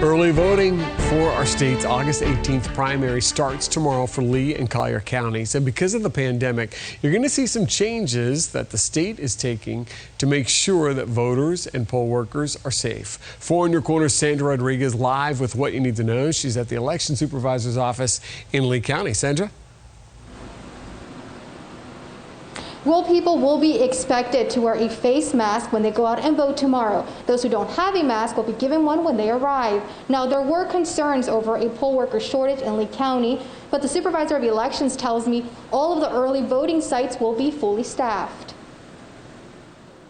Early voting for our state's August 18th primary starts tomorrow for Lee and Collier Counties. And because of the pandemic, you're going to see some changes that the state is taking to make sure that voters and poll workers are safe. 4 in your corner, Sandra Rodriguez live with what you need to know. She's at the election supervisor's office in Lee County. Sandra? Well, people will be expected to wear a face mask when they go out and vote tomorrow. Those who don't have a mask will be given one when they arrive. Now, there were concerns over a poll worker shortage in Lee County, but the supervisor of elections tells me all of the early voting sites will be fully staffed.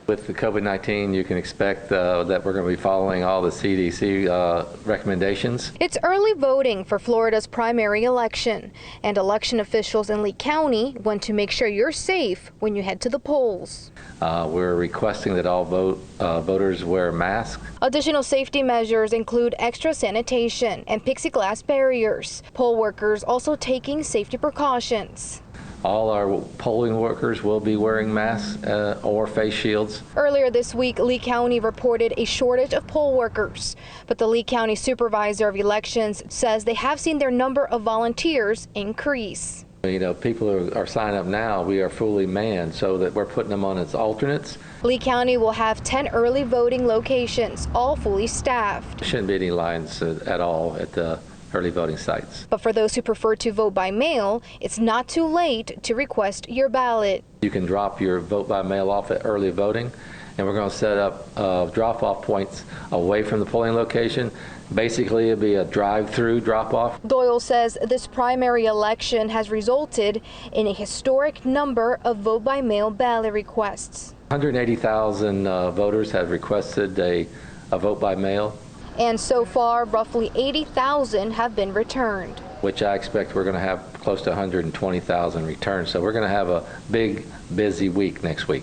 With the COVID-19, you can expect that we're going to be following all the CDC recommendations. It's early voting for Florida's primary election, and election officials in Lee County want to make sure you're safe when you head to the polls. We're requesting that all voters wear masks. Additional safety measures include extra sanitation and plexiglass barriers. Poll workers also taking safety precautions. All our polling workers will be wearing masks or face shields. Earlier this week, Lee County reported a shortage of poll workers, but the Lee County Supervisor of Elections says they have seen their number of volunteers increase. You know, people are signing up now. We are fully manned, so that we're putting them on as alternates. Lee County will have 10 early voting locations, all fully staffed. There shouldn't be any lines at all at the early voting sites. But for those who prefer to vote by mail, it's not too late to request your ballot. You can drop your vote by mail off at early voting, and we're going to set up drop-off points away from the polling location. Basically, it'll be a drive-through drop-off. Doyle says this primary election has resulted in a historic number of vote-by-mail ballot requests. 180,000 voters have requested a vote by mail. And so far, roughly 80,000 have been returned. Which I expect we're going to have close to 120,000 returned. So we're going to have a big, busy week next week.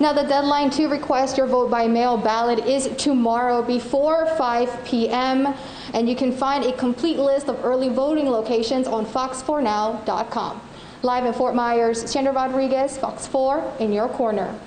Now, the deadline to request your vote-by-mail ballot is tomorrow before 5 p.m. And you can find a complete list of early voting locations on fox4now.com. Live in Fort Myers, Sandra Rodriguez, Fox 4 in your corner.